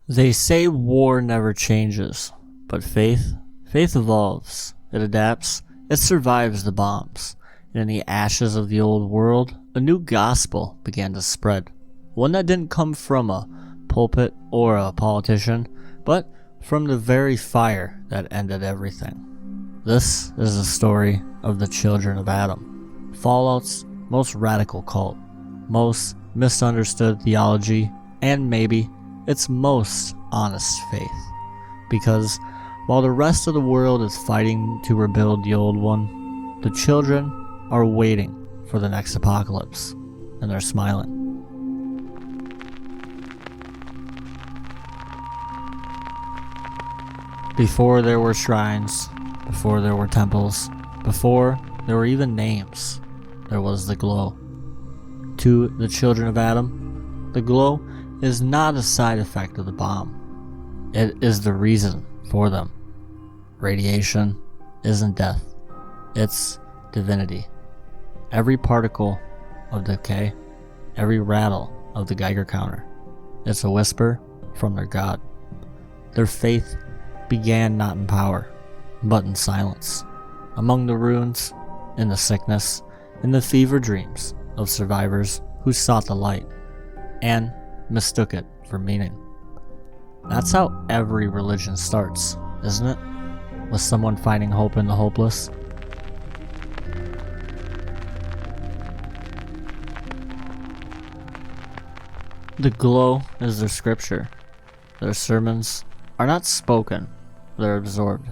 They say war never changes, but faith evolves, it adapts, it survives the bombs. And in the ashes of the old world, a new gospel began to spread. One that didn't come from a pulpit or a politician, but from the very fire that ended everything. This is the story of the children of Adam, Fallout's most radical cult, most misunderstood theology, and maybe its most honest faith. Because while the rest of the world is fighting to rebuild the old one, the children are waiting for the next apocalypse, and they're smiling. Before there were shrines, before there were temples, before there were even names, there was the glow. To the children of Adam, the glow is not a side effect of the bomb. It is the reason for them. Radiation isn't death, it's divinity. Every particle of decay, every rattle of the Geiger counter, it's a whisper from their God. Their faith began not in power, but in silence, among the ruins, in the sickness, in the fever dreams of survivors who sought the light, and mistook it for meaning. That's how every religion starts, isn't it? With someone finding hope in the hopeless. The glow is their scripture. Their sermons are not spoken, they're absorbed.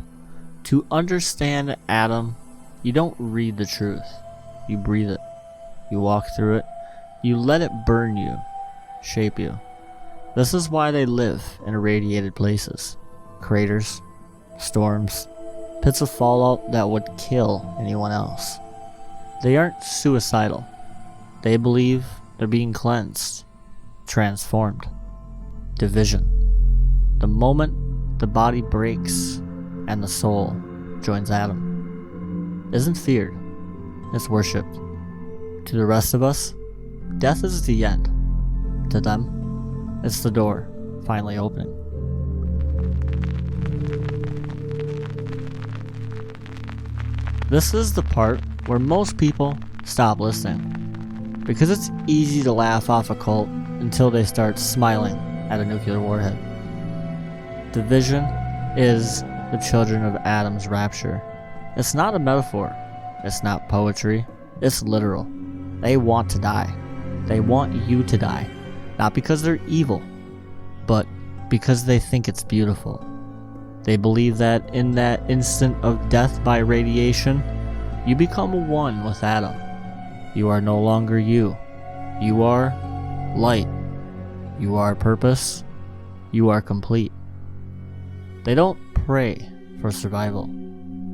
To understand Adam, you don't read the truth, you breathe it. You walk through it, you let it burn you, shape you. This is why they live in irradiated places, craters, storms, pits of fallout that would kill anyone else. They aren't suicidal. They believe they're being cleansed, transformed. Division. The moment the body breaks and the soul joins Adam, isn't feared, it's worshipped. To the rest of us, death is the end. To them, it's the door finally opening. This is the part where most people stop listening, because it's easy to laugh off a cult until they start smiling at a nuclear warhead. Division is the children of Adam's rapture. It's not a metaphor, it's not poetry, it's literal. They want to die. They want you to die. Not because they're evil, but because they think it's beautiful. They believe that in that instant of death by radiation, you become one with Adam. You are no longer you. You are light. You are purpose. You are complete. They don't pray for survival.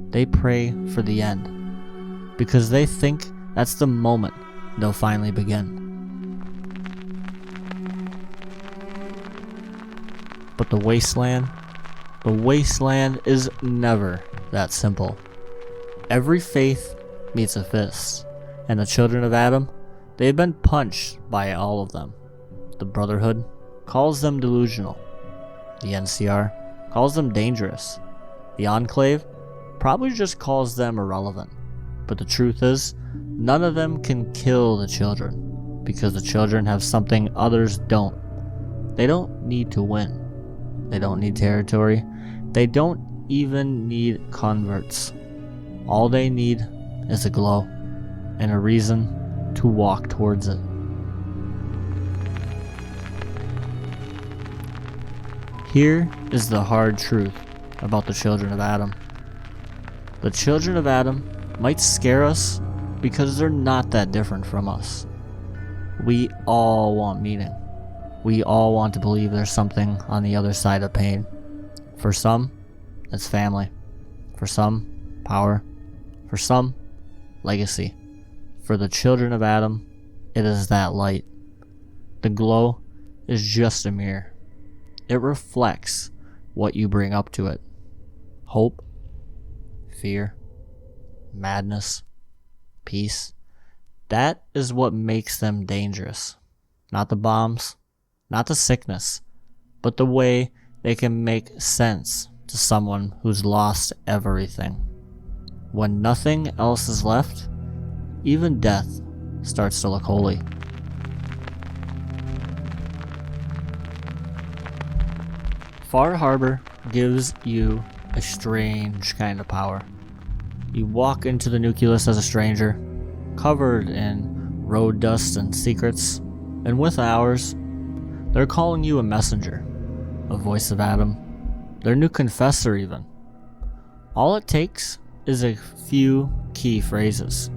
They pray for the end, because they think that's the moment they'll finally begin. But the wasteland is never that simple. Every faith meets a fist, and the children of Adam, they have been punched by all of them. The Brotherhood calls them delusional. The NCR calls them dangerous. The Enclave probably just calls them irrelevant. But the truth is, none of them can kill the children, because the children have something others don't. They don't need to win. They don't need territory. They don't even need converts. All they need is a glow and a reason to walk towards it. Here is the hard truth about the children of Adam. The children of Adam might scare us because they're not that different from us. We all want meaning. We all want to believe there's something on the other side of pain. For some, it's family. For some, power. For some, legacy. For the children of Adam, it is that light. The glow is just a mirror. It reflects what you bring up to it. Hope, fear, madness, peace. That is what makes them dangerous. Not the bombs, not the sickness, but the way they can make sense to someone who's lost everything. When nothing else is left, even death starts to look holy. Far Harbor gives you a strange kind of power. You walk into the Nucleus as a stranger, covered in road dust and secrets, and with ours, they're calling you a messenger, a voice of Adam, their new confessor even. All it takes is a few key phrases,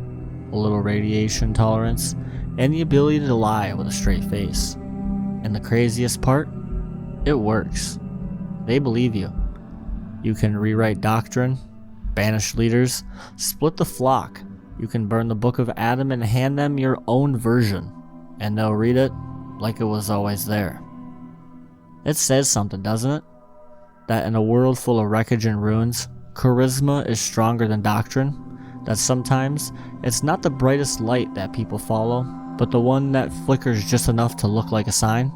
a little radiation tolerance, and the ability to lie with a straight face. And the craziest part? It works. They believe you. You can rewrite doctrine, banish leaders, split the flock. You can burn the book of Adam and hand them your own version, and they'll read it like it was always there. It says something, doesn't it? That in a world full of wreckage and ruins, charisma is stronger than doctrine. That sometimes it's not the brightest light that people follow, but the one that flickers just enough to look like a sign.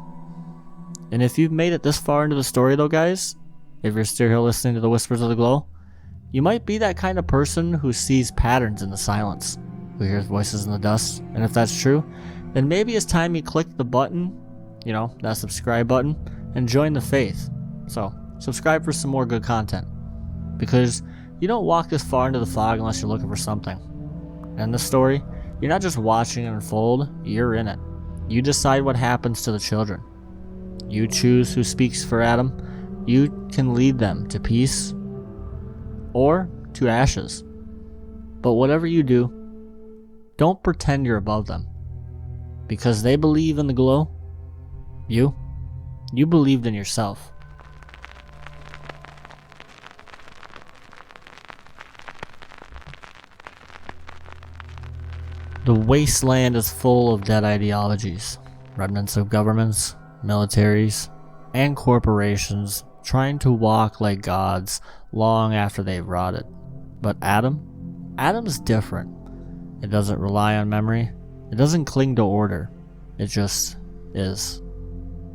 And if you've made it this far into the story though, guys, if you're still here listening to the Whispers of the Glow, you might be that kind of person who sees patterns in the silence, who hears voices in the dust. And if that's true, then maybe it's time you click the button, that subscribe button, and join the faith. So, subscribe for some more good content. Because you don't walk this far into the fog unless you're looking for something. And in this story, you're not just watching it unfold, you're in it. You decide what happens to the children. You choose who speaks for Adam. You can lead them to peace or to ashes. But whatever you do, don't pretend you're above them. Because they believe in the glow. You believed in yourself. The wasteland is full of dead ideologies, remnants of governments, militaries, and corporations trying to walk like gods long after they've rotted. But Adam's different. It doesn't rely on memory. It doesn't cling to order. It just is.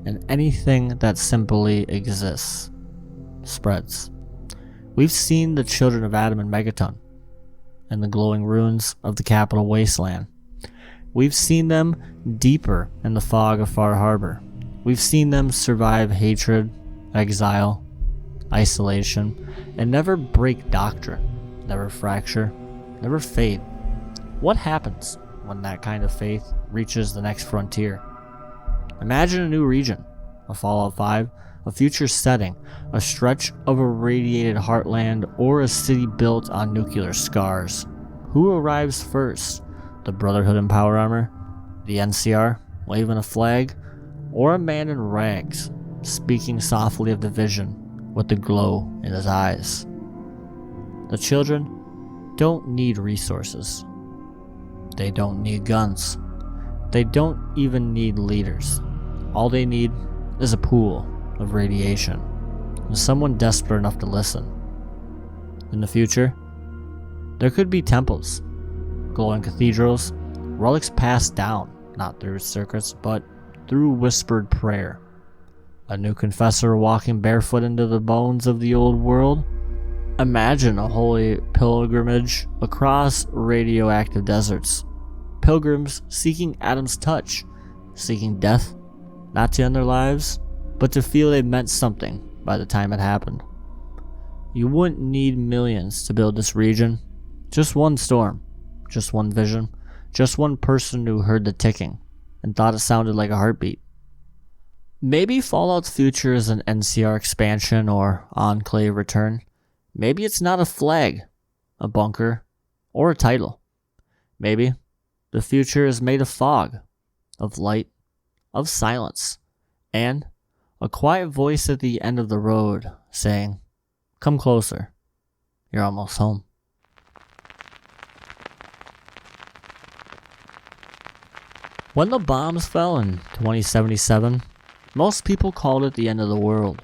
And anything that simply exists spreads. We've seen the children of Adam in Megaton and the glowing ruins of the capital wasteland. We've seen them deeper in the fog of Far Harbor. We've seen them survive hatred, exile, isolation, and never break doctrine, never fracture, never fade. What happens when that kind of faith reaches the next frontier? Imagine a new region, a Fallout 5, a future setting, a stretch of irradiated heartland, or a city built on nuclear scars. Who arrives first? The Brotherhood in power armor? The NCR, waving a flag? Or a man in rags, speaking softly of the vision with the glow in his eyes? The children don't need resources. They don't need guns. They don't even need leaders. All they need is a pool of radiation and someone desperate enough to listen. In the future, there could be temples, glowing cathedrals, relics passed down, not through circuits, but through whispered prayer. A new confessor walking barefoot into the bones of the old world. Imagine a holy pilgrimage across radioactive deserts. Pilgrims seeking Adam's touch, seeking death, not to end their lives, but to feel they meant something by the time it happened. You wouldn't need millions to build this region. Just one storm, just one vision, just one person who heard the ticking and thought it sounded like a heartbeat. Maybe Fallout's future is an NCR expansion or Enclave return. Maybe it's not a flag, a bunker, or a title. Maybe the future is made of fog, of light, of silence, and a quiet voice at the end of the road saying, "Come closer, you're almost home." When the bombs fell in 2077, most people called it the end of the world.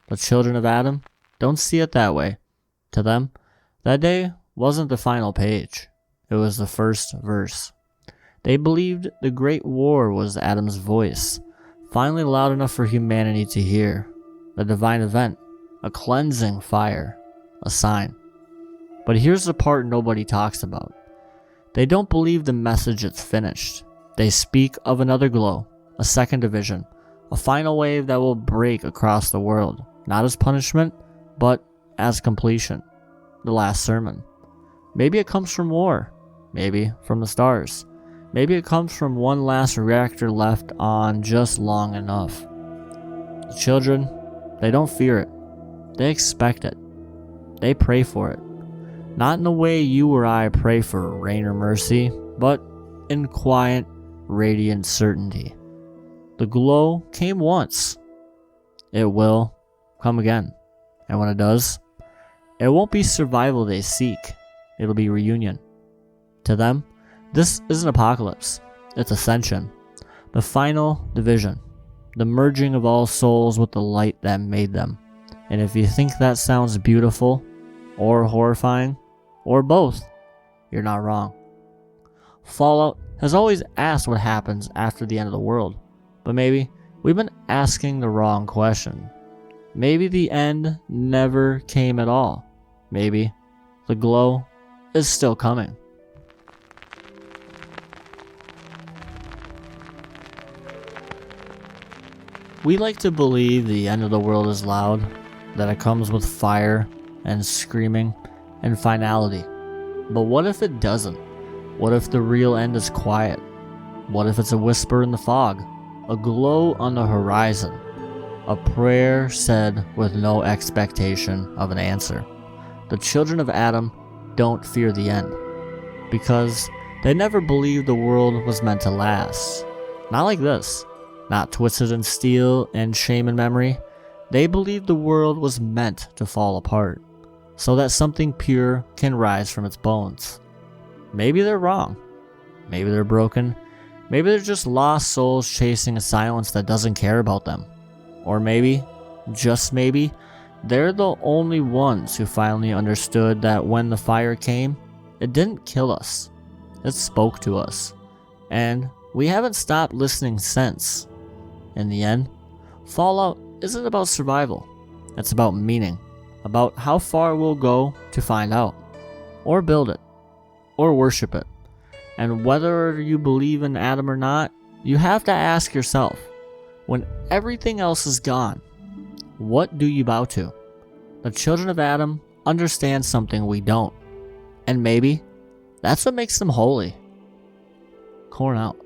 The children of Adam don't see it that way. To them, that day wasn't the final page. It was the first verse. They believed the Great War was Adam's voice, finally loud enough for humanity to hear. A divine event, a cleansing fire, a sign. But here's the part nobody talks about. They don't believe the message it's finished. They speak of another glow, a second division, a final wave that will break across the world, not as punishment, but as completion. The last sermon. Maybe it comes from war, maybe from the stars. Maybe it comes from one last reactor left on just long enough. The children, they don't fear it. They expect it. They pray for it. Not in the way you or I pray for rain or mercy, but in quiet, radiant certainty. The glow came once. It will come again. And when it does, it won't be survival they seek. It'll be reunion. To them, this isn't apocalypse. It's ascension. The final division. The merging of all souls with the light that made them. And if you think that sounds beautiful, or horrifying, or both, you're not wrong. Fallout has always asked what happens after the end of the world. But maybe we've been asking the wrong question. Maybe the end never came at all. Maybe the glow is still coming. We like to believe the end of the world is loud, that it comes with fire and screaming and finality. But what if it doesn't? What if the real end is quiet? What if it's a whisper in the fog? A glow on the horizon? A prayer said with no expectation of an answer? The children of Adam don't fear the end, because they never believed the world was meant to last. Not like this. Not twisted in steel and shame and memory. They believed the world was meant to fall apart, so that something pure can rise from its bones. Maybe they're wrong. Maybe they're broken. Maybe they're just lost souls chasing a silence that doesn't care about them. Or maybe, just maybe, they're the only ones who finally understood that when the fire came, it didn't kill us. It spoke to us. And we haven't stopped listening since. In the end, Fallout isn't about survival. It's about meaning. About how far we'll go to find out. Or build it. Or worship it. And whether you believe in Adam or not, you have to ask yourself, when everything else is gone, what do you bow to? The children of Adam understand something we don't. And maybe that's what makes them holy. Corn out.